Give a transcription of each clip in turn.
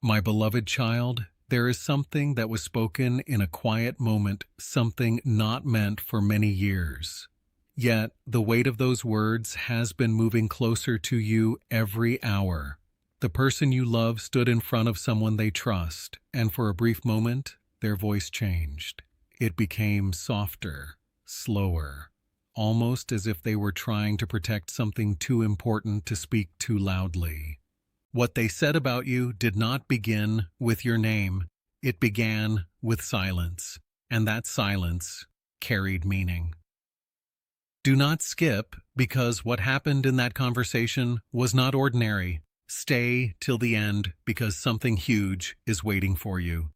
My beloved child, there is something that was spoken in a quiet moment, something not meant for many years. Yet, the weight of those words has been moving closer to you every hour. The person you love stood in front of someone they trust, and for a brief moment, their voice changed. It became softer, slower, almost as if they were trying to protect something too important to speak too loudly. What they said about you did not begin with your name. It began with silence, and that silence carried meaning. Do not skip, because what happened in that conversation was not ordinary. Stay till the end, because something huge is waiting for you.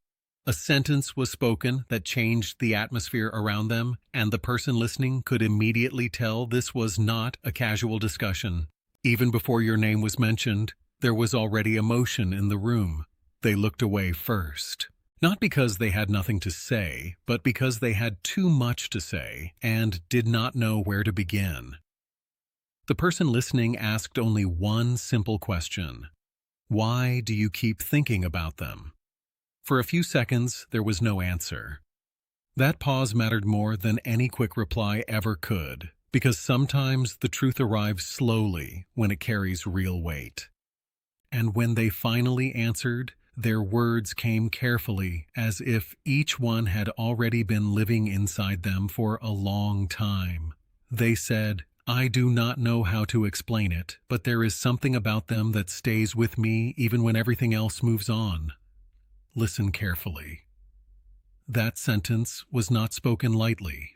A sentence was spoken that changed the atmosphere around them, and the person listening could immediately tell this was not a casual discussion. Even before your name was mentioned, there was already emotion in the room. They looked away first. Not because they had nothing to say, but because they had too much to say and did not know where to begin. The person listening asked only one simple question. Why do you keep thinking about them? For a few seconds, there was no answer. That pause mattered more than any quick reply ever could, because sometimes the truth arrives slowly when it carries real weight. And when they finally answered, their words came carefully, as if each one had already been living inside them for a long time. They said, I do not know how to explain it, but there is something about them that stays with me even when everything else moves on. Listen carefully. That sentence was not spoken lightly.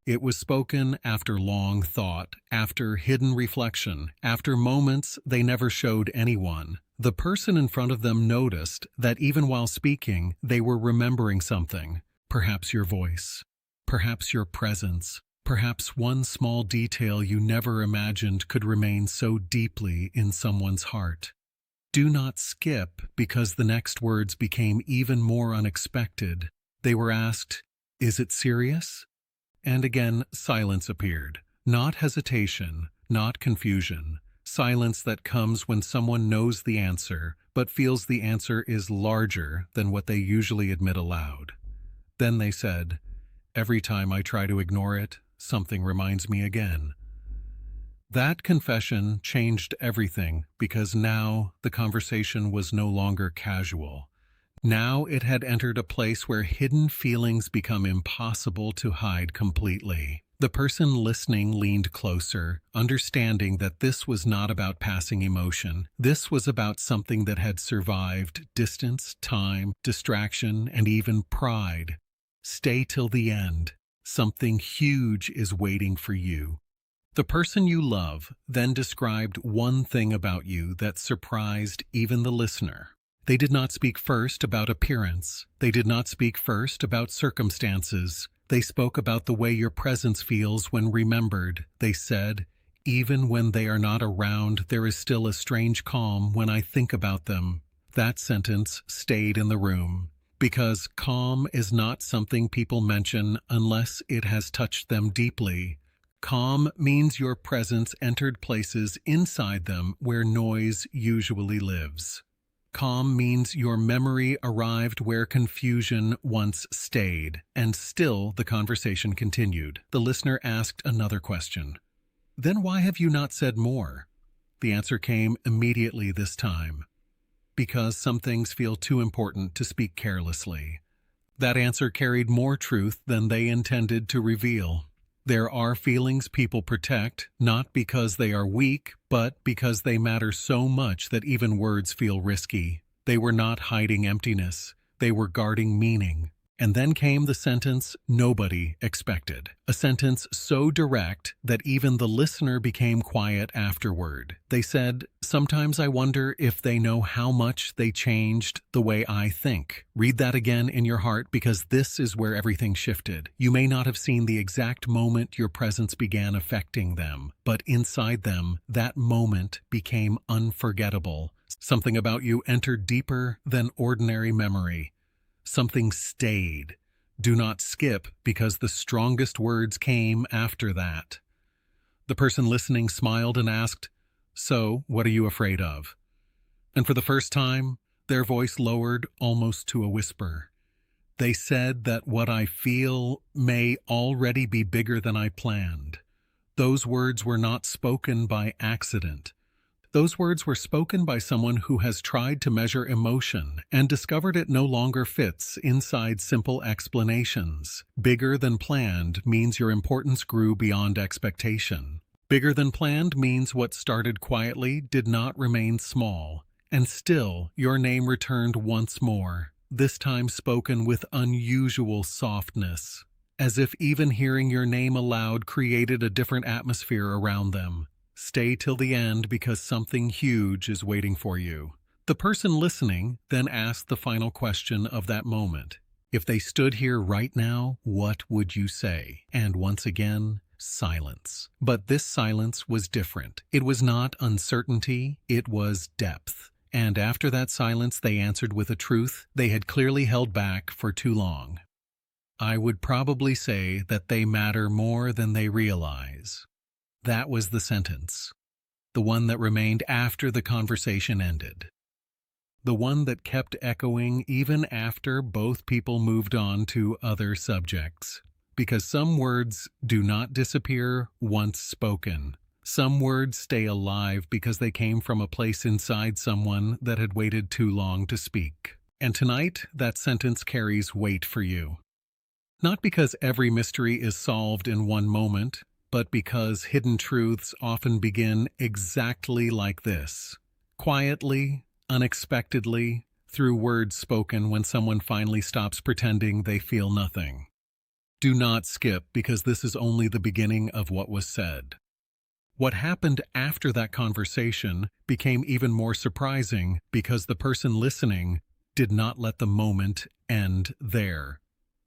It was spoken after long thought, after hidden reflection, after moments they never showed anyone. The person in front of them noticed that even while speaking, they were remembering something. Perhaps your voice, perhaps your presence, perhaps one small detail you never imagined could remain so deeply in someone's heart. Do not skip, because the next words became even more unexpected. They were asked, "Is it serious?" And again, silence appeared. Not hesitation, not confusion. Silence that comes when someone knows the answer, but feels the answer is larger than what they usually admit aloud. Then they said, "Every time I try to ignore it, something reminds me again." That confession changed everything, because now the conversation was no longer casual. Now it had entered a place where hidden feelings become impossible to hide completely. The person listening leaned closer, understanding that this was not about passing emotion. This was about something that had survived distance, time, distraction, and even pride. Stay till the end. Something huge is waiting for you. The person you love then described one thing about you that surprised even the listener. They did not speak first about appearance. They did not speak first about circumstances. They spoke about the way your presence feels when remembered. They said, "Even when they are not around, there is still a strange calm when I think about them." That sentence stayed in the room, because calm is not something people mention unless it has touched them deeply. Calm means your presence entered places inside them where noise usually lives. Calm means your memory arrived where confusion once stayed, and still the conversation continued. The listener asked another question. "Then why have you not said more?" The answer came immediately this time. "Because some things feel too important to speak carelessly." That answer carried more truth than they intended to reveal. There are feelings people protect, not because they are weak, but because they matter so much that even words feel risky. They were not hiding emptiness. They were guarding meaning. And then came the sentence nobody expected. A sentence so direct that even the listener became quiet afterward. They said, "Sometimes I wonder if they know how much they changed the way I think." Read that again in your heart, because this is where everything shifted. You may not have seen the exact moment your presence began affecting them, but inside them, that moment became unforgettable. Something about you entered deeper than ordinary memory. Something stayed. Do not skip, because the strongest words came after that. The person listening smiled and asked, "So, what are you afraid of?" And for the first time, their voice lowered almost to a whisper. They said that what I feel may already be bigger than I planned. Those words were not spoken by accident. Those words were spoken by someone who has tried to measure emotion and discovered it no longer fits inside simple explanations. Bigger than planned means your importance grew beyond expectation. Bigger than planned means what started quietly did not remain small, and still your name returned once more, this time spoken with unusual softness, as if even hearing your name aloud created a different atmosphere around them. Stay till the end because something huge is waiting for you. The person listening then asked the final question of that moment. If they stood here right now, what would you say? And once again, silence. But this silence was different. It was not uncertainty, it was depth. And after that silence, they answered with a truth they had clearly held back for too long. I would probably say that they matter more than they realize. That was the sentence. The one that remained after the conversation ended. The one that kept echoing even after both people moved on to other subjects. Because some words do not disappear once spoken. Some words stay alive because they came from a place inside someone that had waited too long to speak. And tonight, that sentence carries weight for you. Not because every mystery is solved in one moment, but because hidden truths often begin exactly like this. Quietly, unexpectedly, through words spoken when someone finally stops pretending they feel nothing. Do not skip because this is only the beginning of what was said. What happened after that conversation became even more surprising because the person listening did not let the moment end there.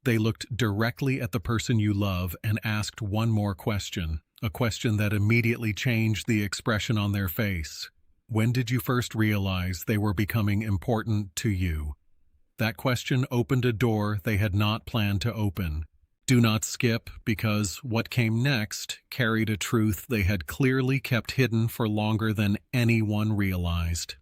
They looked directly at the person you love and asked one more question, a question that immediately changed the expression on their face. When did you first realize they were becoming important to you? That question opened a door they had not planned to open. Do not skip because what came next carried a truth they had clearly kept hidden for longer than anyone realized.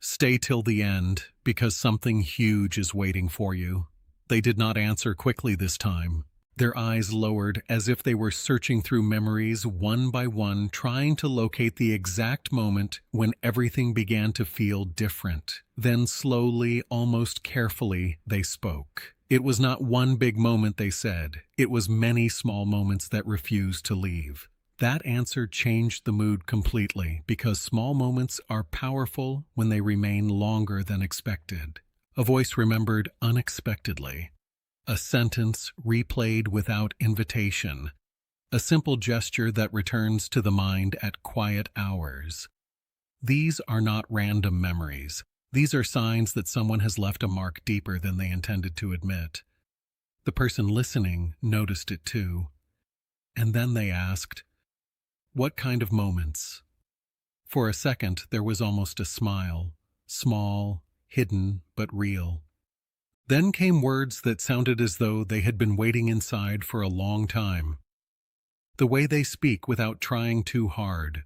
Stay till the end because something huge is waiting for you. They did not answer quickly this time. Their eyes lowered as if they were searching through memories one by one, trying to locate the exact moment when everything began to feel different. Then slowly, almost carefully, they spoke. It was not one big moment, they said. It was many small moments that refused to leave. That answer changed the mood completely because small moments are powerful when they remain longer than expected. A voice remembered unexpectedly. A sentence replayed without invitation. A simple gesture that returns to the mind at quiet hours. These are not random memories. These are signs that someone has left a mark deeper than they intended to admit. The person listening noticed it too. And then they asked, "What kind of moments?" For a second, there was almost a smile. Small, hidden, but real. Then came words that sounded as though they had been waiting inside for a long time. The way they speak without trying too hard.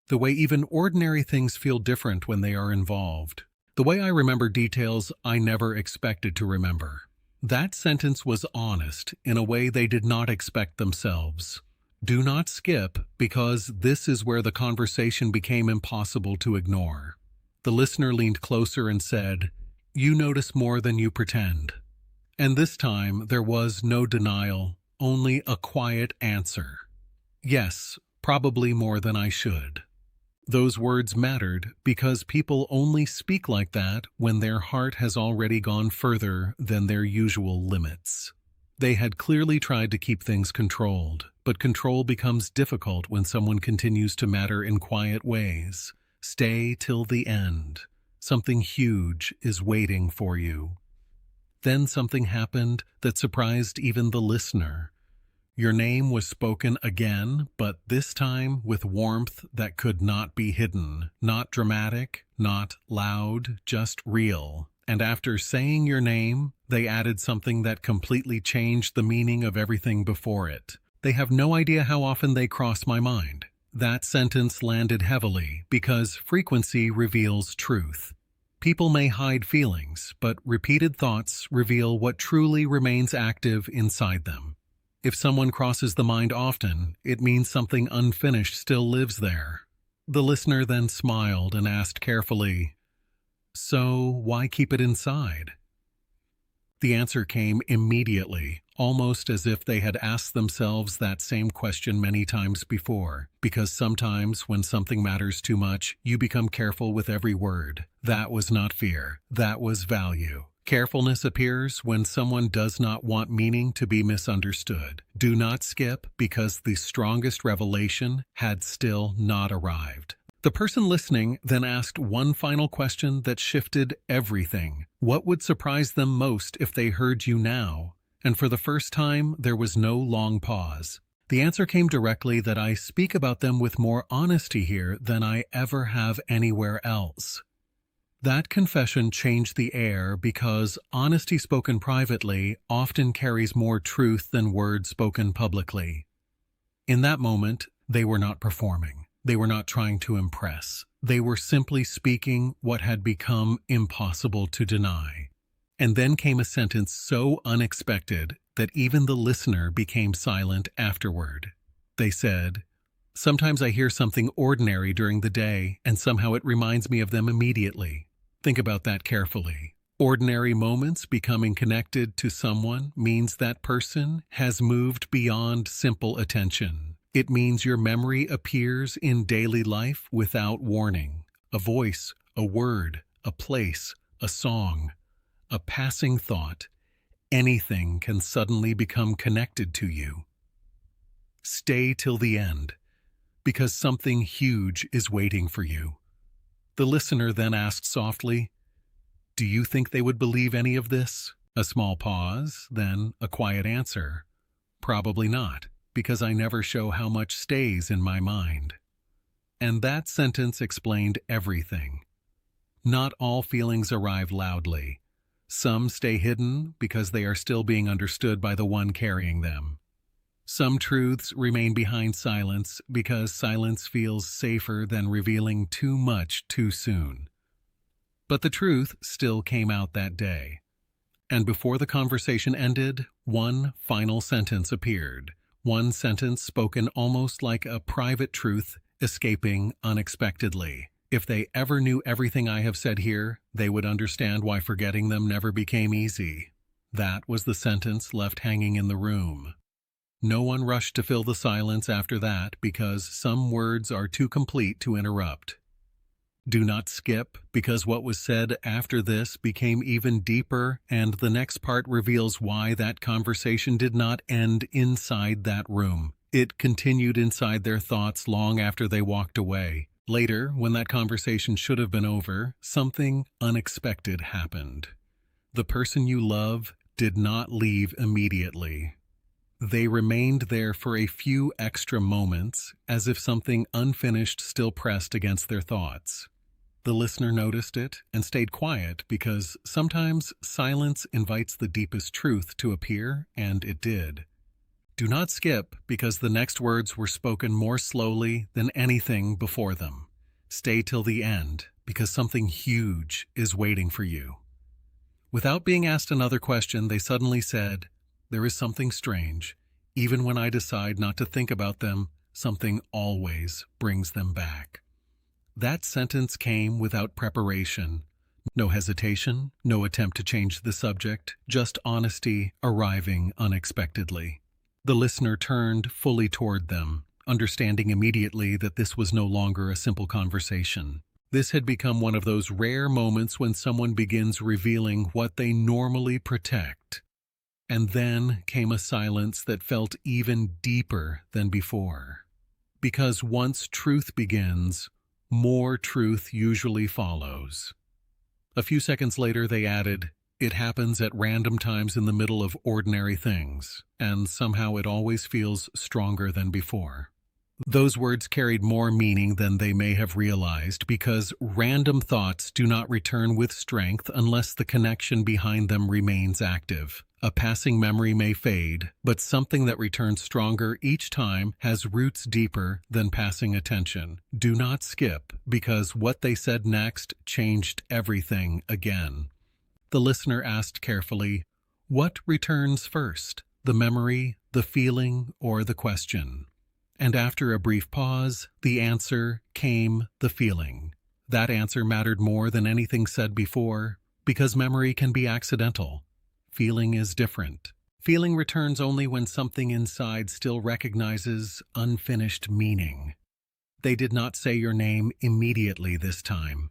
The way even ordinary things feel different when they are involved. The way I remember details I never expected to remember. That sentence was honest in a way they did not expect themselves. Do not skip because this is where the conversation became impossible to ignore. The listener leaned closer and said, "You notice more than you pretend." And this time there was no denial, only a quiet answer. Yes, probably more than I should. Those words mattered because people only speak like that when their heart has already gone further than their usual limits. They had clearly tried to keep things controlled, but control becomes difficult when someone continues to matter in quiet ways. Stay till the end. Something huge is waiting for you. Then something happened that surprised even the listener. Your name was spoken again, but this time with warmth that could not be hidden. Not dramatic, not loud, just real. And after saying your name, they added something that completely changed the meaning of everything before it. They have no idea how often they cross my mind. That sentence landed heavily because frequency reveals truth. People may hide feelings, but repeated thoughts reveal what truly remains active inside them. If someone crosses the mind often, it means something unfinished still lives there. The listener then smiled and asked carefully, "So, why keep it inside?" The answer came immediately, almost as if they had asked themselves that same question many times before. Because sometimes, when something matters too much, you become careful with every word. That was not fear. That was value. Carefulness appears when someone does not want meaning to be misunderstood. Do not skip, because the strongest revelation had still not arrived. The person listening then asked one final question that shifted everything. What would surprise them most if they heard you now? And for the first time, there was no long pause. The answer came directly that I speak about them with more honesty here than I ever have anywhere else. That confession changed the air because honesty spoken privately often carries more truth than words spoken publicly. In that moment, they were not performing. They were not trying to impress. They were simply speaking what had become impossible to deny. And then came a sentence so unexpected that even the listener became silent afterward. They said, "Sometimes I hear something ordinary during the day, and somehow it reminds me of them immediately." Think about that carefully. Ordinary moments becoming connected to someone means that person has moved beyond simple attention. It means your memory appears in daily life without warning. A voice, a word, a place, a song, a passing thought. Anything can suddenly become connected to you. Stay till the end, because something huge is waiting for you. The listener then asked softly, "Do you think they would believe any of this?" A small pause, then a quiet answer. "Probably not, because I never show how much stays in my mind." And that sentence explained everything. Not all feelings arrive loudly. Some stay hidden because they are still being understood by the one carrying them. Some truths remain behind silence because silence feels safer than revealing too much too soon. But the truth still came out that day. And before the conversation ended, one final sentence appeared. One sentence spoken almost like a private truth escaping unexpectedly. If they ever knew everything I have said here, they would understand why forgetting them never became easy. That was the sentence left hanging in the room. No one rushed to fill the silence after that because some words are too complete to interrupt. Do not skip, because what was said after this became even deeper, and the next part reveals why that conversation did not end inside that room. It continued inside their thoughts long after they walked away. Later, when that conversation should have been over, something unexpected happened. The person you love did not leave immediately. They remained there for a few extra moments, as if something unfinished still pressed against their thoughts. The listener noticed it and stayed quiet because sometimes silence invites the deepest truth to appear, and it did. Do not skip, because the next words were spoken more slowly than anything before them. Stay till the end, because something huge is waiting for you. Without being asked another question, they suddenly said, "There is something strange. Even when I decide not to think about them, something always brings them back." That sentence came without preparation. No hesitation, no attempt to change the subject, just honesty arriving unexpectedly. The listener turned fully toward them, understanding immediately that this was no longer a simple conversation. This had become one of those rare moments when someone begins revealing what they normally protect. And then came a silence that felt even deeper than before. Because once truth begins, more truth usually follows. A few seconds later, they added, "It happens at random times in the middle of ordinary things, and somehow it always feels stronger than before." Those words carried more meaning than they may have realized because random thoughts do not return with strength unless the connection behind them remains active. A passing memory may fade, but something that returns stronger each time has roots deeper than passing attention. Do not skip, because what they said next changed everything again. The listener asked carefully, "What returns first? The memory, the feeling, or the question?" And after a brief pause, the answer came: the feeling. That answer mattered more than anything said before, because memory can be accidental. Feeling is different. Feeling returns only when something inside still recognizes unfinished meaning. They did not say your name immediately this time.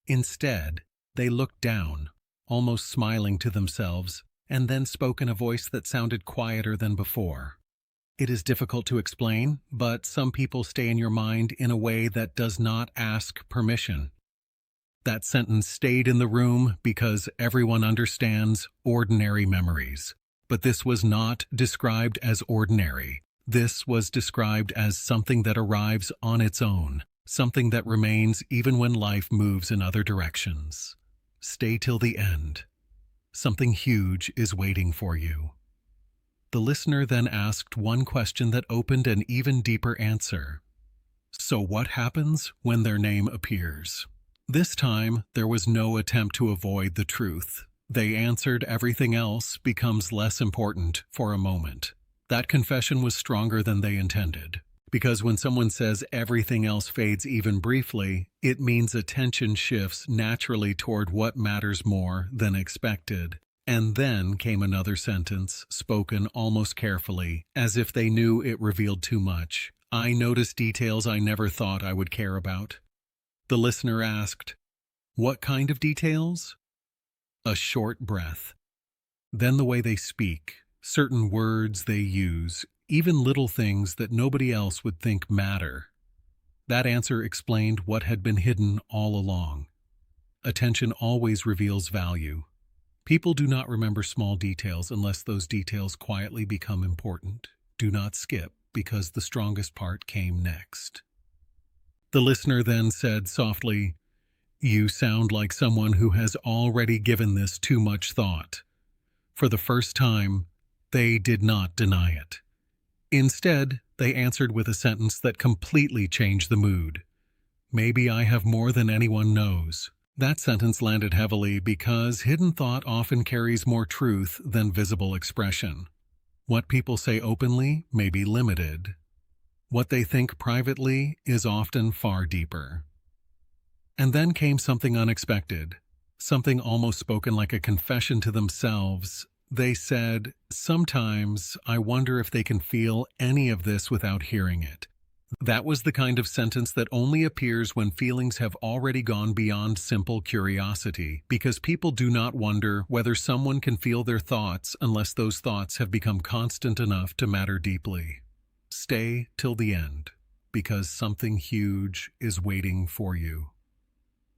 Instead, they looked down, almost smiling to themselves, and then spoke in a voice that sounded quieter than before. It is difficult to explain, but some people stay in your mind in a way that does not ask permission. That sentence stayed in the room because everyone understands ordinary memories. But this was not described as ordinary. This was described as something that arrives on its own, something that remains even when life moves in other directions. Stay till the end. Something huge is waiting for you. The listener then asked one question that opened an even deeper answer. So what happens when their name appears? This time, there was no attempt to avoid the truth. They answered everything else becomes less important for a moment. That confession was stronger than they intended. Because when someone says everything else fades even briefly, it means attention shifts naturally toward what matters more than expected. And then came another sentence, spoken almost carefully, as if they knew it revealed too much. I noticed details I never thought I would care about. The listener asked, "What kind of details?" A short breath. Then the way they speak, certain words they use, even little things that nobody else would think matter. That answer explained what had been hidden all along. Attention always reveals value. People do not remember small details unless those details quietly become important. Do not skip, because the strongest part came next. The listener then said softly, "You sound like someone who has already given this too much thought." For the first time, they did not deny it. Instead, they answered with a sentence that completely changed the mood. "Maybe I have more than anyone knows." That sentence landed heavily because hidden thought often carries more truth than visible expression. What people say openly may be limited. What they think privately is often far deeper. And then came something unexpected, something almost spoken like a confession to themselves. They said, "Sometimes I wonder if they can feel any of this without hearing it." That was the kind of sentence that only appears when feelings have already gone beyond simple curiosity, because people do not wonder whether someone can feel their thoughts unless those thoughts have become constant enough to matter deeply. Stay till the end, because something huge is waiting for you.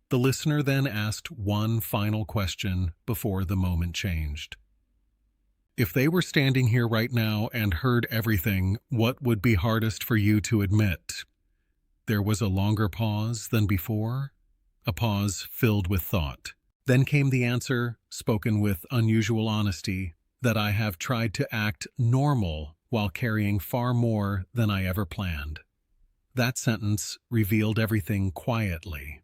The listener then asked one final question before the moment changed. If they were standing here right now and heard everything, what would be hardest for you to admit? There was a longer pause than before, a pause filled with thought. Then came the answer, spoken with unusual honesty, that I have tried to act normal while carrying far more than I ever planned. That sentence revealed everything quietly.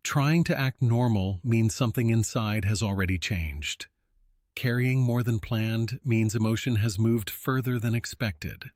Trying to act normal means something inside has already changed. Carrying more than planned means emotion has moved further than expected.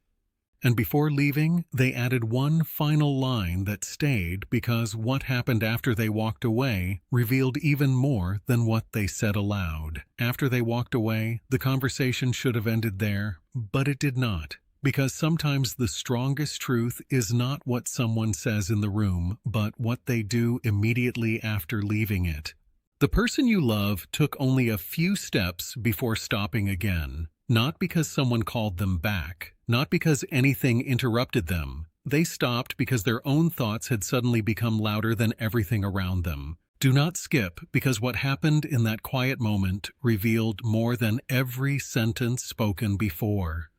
And before leaving, they added one final line that stayed because what happened after they walked away revealed even more than what they said aloud. After they walked away, the conversation should have ended there, but it did not. Because sometimes the strongest truth is not what someone says in the room, but what they do immediately after leaving it. The person you love took only a few steps before stopping again, not because someone called them back, not because anything interrupted them. They stopped because their own thoughts had suddenly become louder than everything around them. Do not skip, because what happened in that quiet moment revealed more than every sentence spoken before.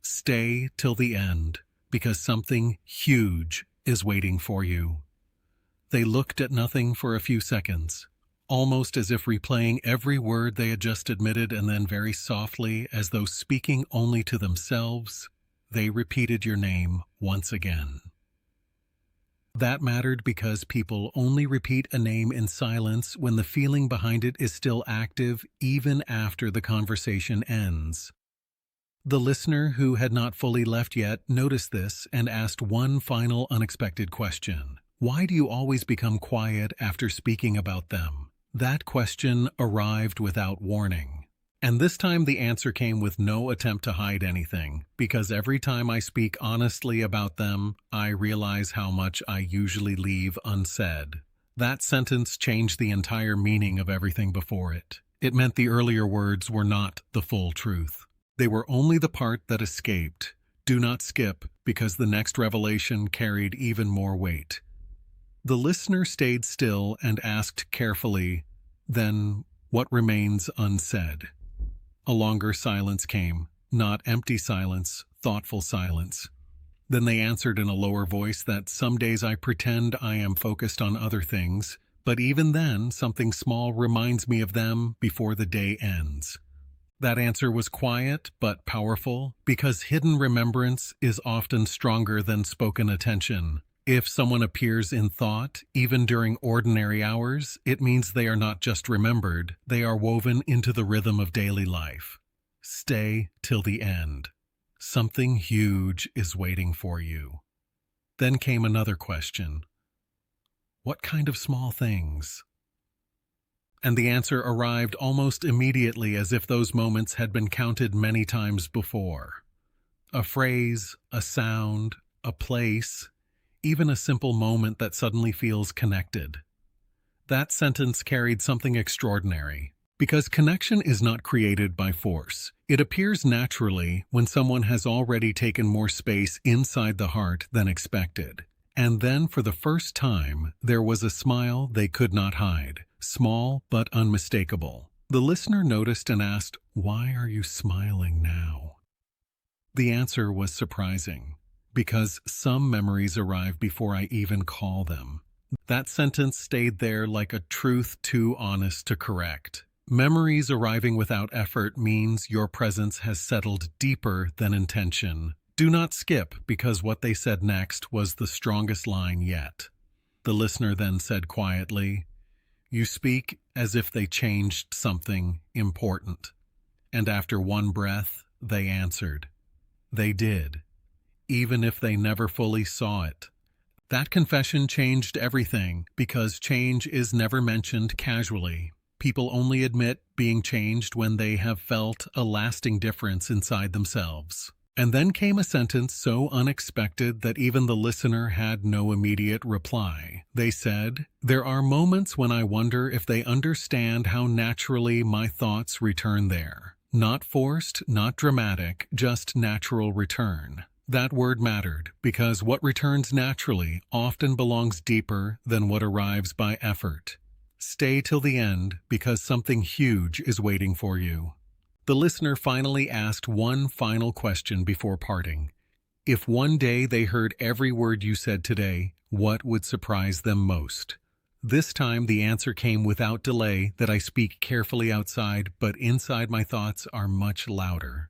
Stay till the end, because something huge is waiting for you. They looked at nothing for a few seconds, almost as if replaying every word they had just admitted, and then very softly, as though speaking only to themselves, they repeated your name once again. That mattered because people only repeat a name in silence when the feeling behind it is still active even after the conversation ends. The listener, who had not fully left yet, noticed this and asked one final unexpected question. Why do you always become quiet after speaking about them? That question arrived without warning. And this time the answer came with no attempt to hide anything, because every time I speak honestly about them, I realize how much I usually leave unsaid. That sentence changed the entire meaning of everything before it. It meant the earlier words were not the full truth. They were only the part that escaped. Do not skip, because the next revelation carried even more weight. The listener stayed still and asked carefully, "Then what remains unsaid?" A longer silence came, not empty silence, thoughtful silence. Then they answered in a lower voice that some days I pretend I am focused on other things, but even then something small reminds me of them before the day ends. That answer was quiet but powerful, because hidden remembrance is often stronger than spoken attention. If someone appears in thought, even during ordinary hours, it means they are not just remembered, they are woven into the rhythm of daily life. Stay till the end. Something huge is waiting for you. Then came another question. What kind of small things? And the answer arrived almost immediately, as if those moments had been counted many times before. A phrase, a sound, a place, even a simple moment that suddenly feels connected. That sentence carried something extraordinary, because connection is not created by force. It appears naturally when someone has already taken more space inside the heart than expected. And then, for the first time, there was a smile they could not hide, small but unmistakable. The listener noticed and asked, "Why are you smiling now?" The answer was surprising. Because some memories arrive before I even call them. That sentence stayed there like a truth too honest to correct. Memories arriving without effort means your presence has settled deeper than intention. Do not skip, because what they said next was the strongest line yet. The listener then said quietly, "You speak as if they changed something important." And after one breath, they answered, "They did. Even if they never fully saw it." That confession changed everything, because change is never mentioned casually. People only admit being changed when they have felt a lasting difference inside themselves. And then came a sentence so unexpected that even the listener had no immediate reply. They said, "There are moments when I wonder if they understand how naturally my thoughts return there. Not forced, not dramatic, just natural return." That word mattered, because what returns naturally often belongs deeper than what arrives by effort. Stay till the end, because something huge is waiting for you. The listener finally asked one final question before parting. If one day they heard every word you said today, what would surprise them most? This time the answer came without delay, that I speak carefully outside, but inside my thoughts are much louder.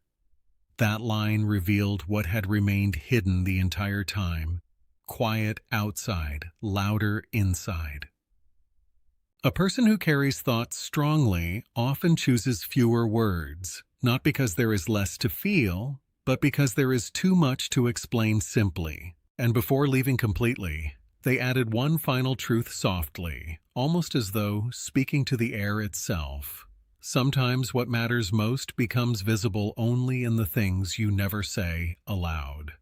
That line revealed what had remained hidden the entire time. Quiet outside, louder inside. A person who carries thoughts strongly often chooses fewer words, not because there is less to feel, but because there is too much to explain simply. And before leaving completely, they added one final truth softly, almost as though speaking to the air itself. Sometimes what matters most becomes visible only in the things you never say aloud.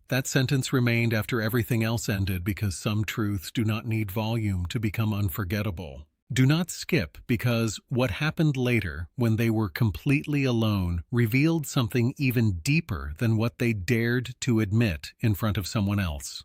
That sentence remained after everything else ended, because some truths do not need volume to become unforgettable. Do not skip, because what happened later, when they were completely alone, revealed something even deeper than what they dared to admit in front of someone else.